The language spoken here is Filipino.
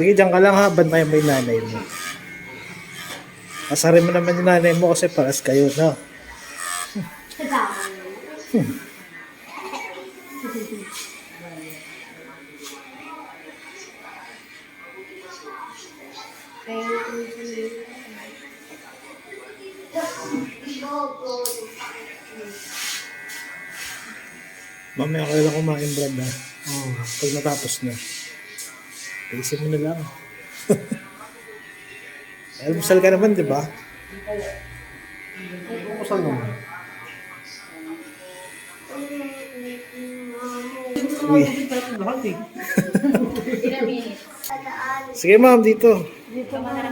Sige, diyan ka lang ha. Bantayan mo yung nanay mo. Asarin mo naman yung nanay mo kasi paras kayo, no? Mamaya kayo lang kumain, Brad, ha? Pag natapos na. Isin mo na lang. Almusal ka naman, di ba? Kusal naman. Uy. Lahat eh. Sige, ma'am, dito. Dito na.